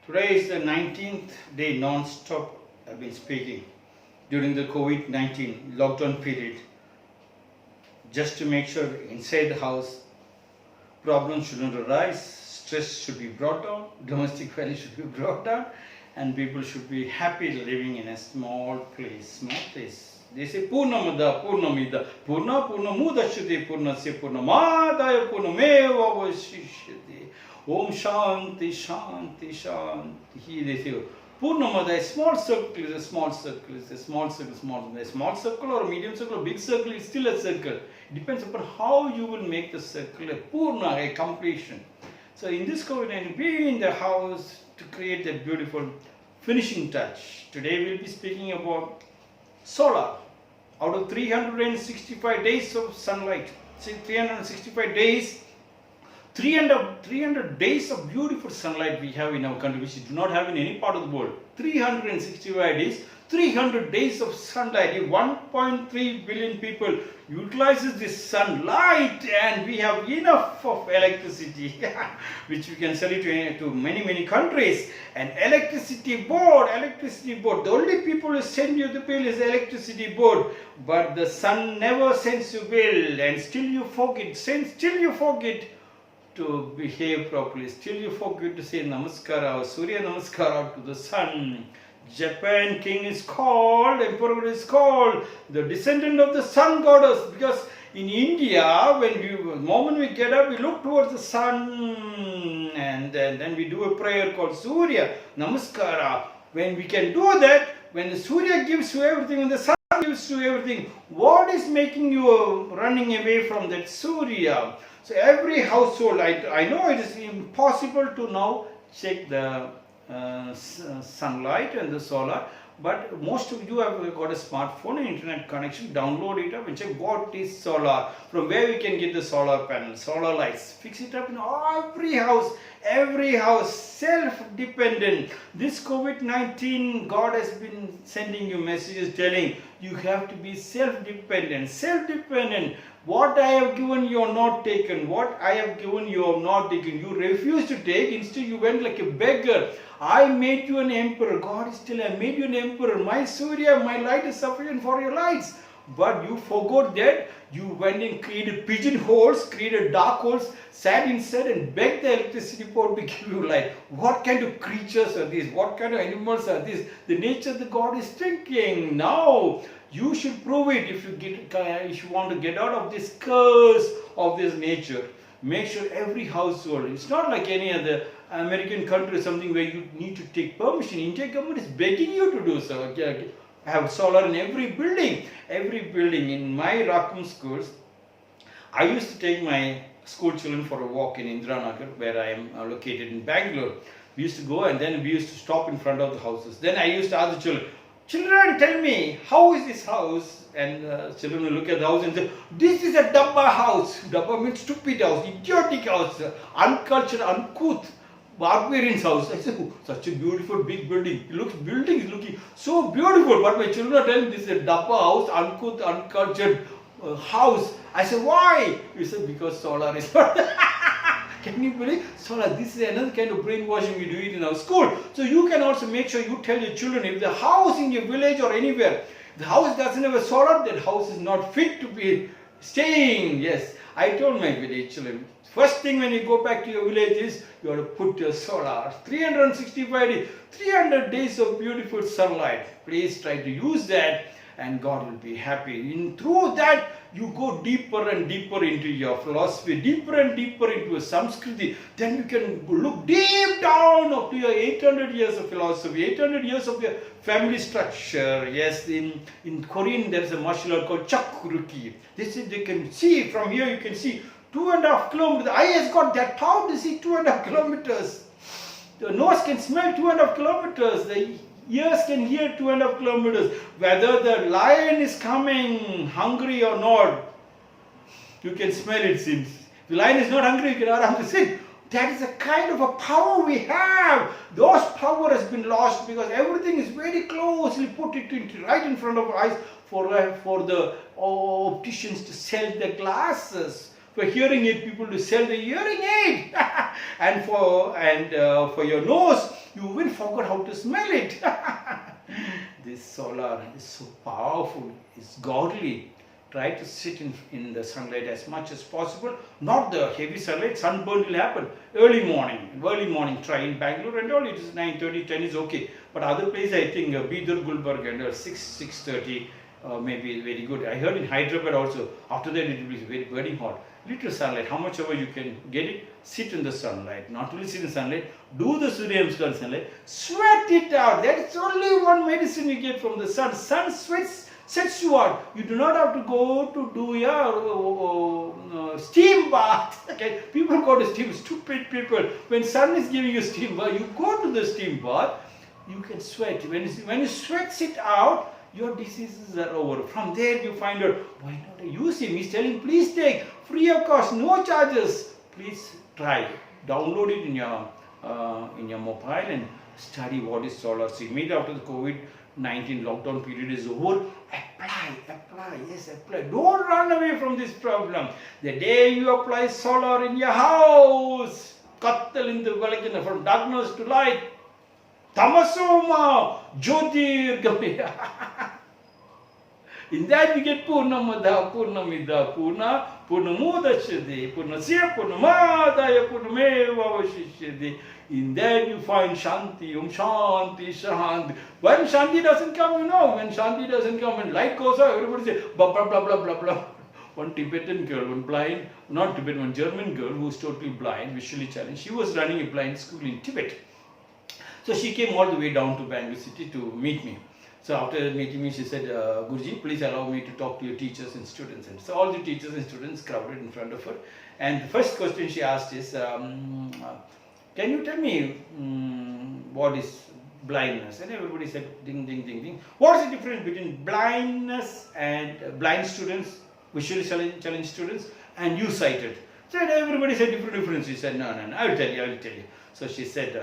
Today is the 19th day non-stop I've been speaking during the COVID-19 lockdown period, just to make sure inside the house problems shouldn't arise, stress should be brought down, domestic value should be brought down, and people should be happy living in a small place. They say Purnamada, Purnamida, Purna Purnamudashati, Purnasya Purnamadaya Purnameva Vashishyati. Om Shanti Shanti Shanti. They say Purnamada, a small circle is a small circle, is a small circle, a small circle or a medium circle or big circle is still a circle. It depends upon how you will make the circle a Purna, a completion. So in this COVID-19, be in the house to create that beautiful finishing touch. Today we'll be speaking about solar. Out of 365 days of sunlight, see 365 days, 300 days of beautiful sunlight we have in our country, which we do not have in any part of the world. 365 days, 300 days of sunlight. 1.3 billion people utilizes this sunlight, and we have enough of electricity, which we can sell it to many countries. And electricity board. The only people who send you the bill is electricity board, but the sun never sends you bill, and still you forget to behave properly. Still you forget to say namaskara or Surya namaskara to the sun. Japan king is called, emperor is called the descendant of the sun goddess, because in India, the moment we get up, we look towards the sun, and then we do a prayer called Surya namaskara. When we can do that, when the Surya gives you everything, when the sun gives you everything, what is making you running away from that Surya? So every household, I know it is impossible to now check the sunlight and the solar, but most of you have got a smartphone and internet connection. Download it up and check what is solar, from where we can get the solar panel, solar lights. Fix it up in every house, self-dependent. This COVID-19, God has been sending you messages telling you have to be self-dependent. What I have given you are not taken. What I have given you are not taken. You refused to take. Instead you went like a beggar. I made you an emperor. God is still, I made you an emperor. My Surya, my light is sufficient for your lights. But you forgot that. You went and created pigeonholes, created dark holes, sat inside and begged the electricity board to give you light. What kind of creatures are these? What kind of animals are these? The nature the God is thinking. Now you should prove it if you want to get out of this curse of this nature. Make sure every household, it's not like any other American country, something where you need to take permission. Indian government is begging you to do so. Have solar in every building. In my Rakum schools, I used to take my school children for a walk in Indiranagar, where I am located in Bangalore. We used to go, and then we used to stop in front of the houses. Then I used to ask the children, tell me, how is this house? And children will look at the house and say, this is a Dabba house. Dabba means stupid house, idiotic house, uncultured, uncouth, barbarian's house. I said, oh, such a beautiful big building. Building is looking so beautiful, but my children are telling this is a Dabba house, uncouth, uncultured house. I said, why? He said, because solar is not. Can you believe? Solar, this is another kind of brainwashing we do it in our school. So you can also make sure you tell your children, if the house in your village or anywhere, the house doesn't have a solar, that house is not fit to be staying. Yes, I told my village children, first thing when you go back to your village is, you have to put your solar. 365 days, 300 days of beautiful sunlight. Please try to use that, and God will be happy. Through that, you go deeper and deeper into your philosophy, deeper and deeper into a Samskriti. Then you can look deep down of your 800 years of philosophy, 800 years of your family structure. Yes, in Korean there is a martial art called Chakruki. They can see, from here you can see 2.5 kilometers. The eye has got that power to see 2.5 kilometers. The nose can smell 2.5 kilometers. The ears can hear 2.5 kilometers. Whether the lion is coming hungry or not, you can smell it, seems. If the lion is not hungry, you can aram sit. That is the kind of a power we have. Those power has been lost because everything is very closely put right in front of our eyes for the opticians to sell the glasses. For hearing aid people to sell the hearing aid, and for your nose You even forgot how to smell it. This solar is so powerful, it's godly. Try to sit in the sunlight as much as possible. Not the heavy sunlight, sunburn will happen. Early morning try in Bangalore and all, it is 9:30, 10 is okay. But other places I think Bidar, Gulbarga and 6:30 maybe very good. I heard in Hyderabad also, after that it will be very burning hot. Little sunlight, how much ever you can get it, sit in the sunlight. Not only sit in the sunlight, do the Surya Namaskar sunlight, sweat it out. That's only one medicine you get from the sun. Sun sets you out. You do not have to go to do your steam bath. Okay, people go to steam, stupid people. When sun is giving you steam bath, you go to the steam bath, you can sweat. When you sweat it out, your diseases are over. From there you find out, why not I use him? He's telling, please take, free of cost, no charges. Please try. Download it in your mobile and study what is solar. So immediately after the COVID-19 lockdown period is over, apply. Don't run away from this problem. The day you apply solar in your house, Kattal from darkness to light, Tamasoma, Jyotirgamaya. In that we get Purnamada, Purnamida, Purnamudachadi, Purnasya, Purnamadaya, Purnameva Vashishyadi. In that you find Shanti, Shanti, Shanti. When Shanti doesn't come, when Shanti doesn't come and light goes out, everybody says, blah, blah, blah, blah, blah, blah. One Tibetan girl, one German girl who was totally blind, visually challenged. She was running a blind school in Tibet. So she came all the way down to Bangalore city to meet me. So after meeting me, she said, Guruji, please allow me to talk to your teachers and students. And so all the teachers and students crowded in front of her. And the first question she asked is, can you tell me what is blindness? And everybody said, ding, ding, ding, ding. What is the difference between blindness and blind students, visually challenged students, and you sighted? So everybody said different. She said, no, I will tell you. So she said,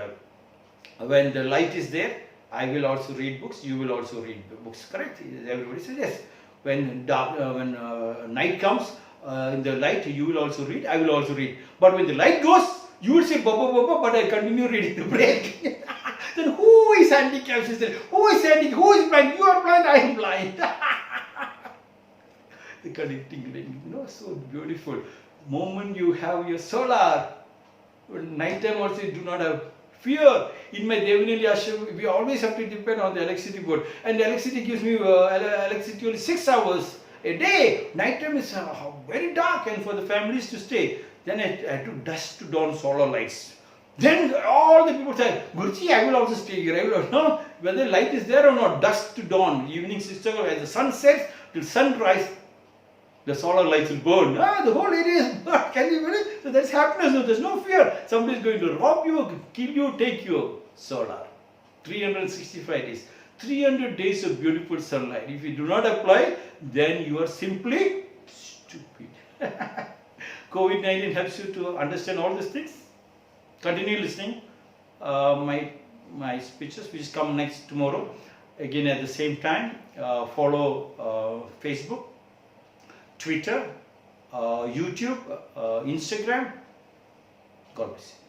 when the light is there, I will also read books, you will also read books, correct? Everybody said yes. When night comes, in the light you will also read, I will also read. But when the light goes, you will say, but I continue reading the break. Then who is handicapped? She said, who is handicapped? Who is blind? You are blind, I am blind. The connecting link, so beautiful. Moment you have your solar, night time also you do not have fear. In my Devanili ashram, we always have to depend on the electricity board. And the electricity gives me electricity only 6 hours a day. Night time is very dark and for the families to stay. Then I had to dusk to dawn solar lights. Then all the people say, Guruji, I will also stay here. I will no, whether light is there or not, dusk to dawn, evening 6 o'clock, as the sun sets till sunrise, the solar lights will burn. The whole area is burnt. Can you believe? So that's happiness. No, there's no fear. Somebody is going to rob you, kill you, take you. Solar. 365 days. 300 days of beautiful sunlight. If you do not apply, then you are simply stupid. COVID-19 helps you to understand all these things. Continue listening. My speeches which come next tomorrow. Again at the same time. Follow Facebook, Twitter, YouTube, Instagram. God bless you.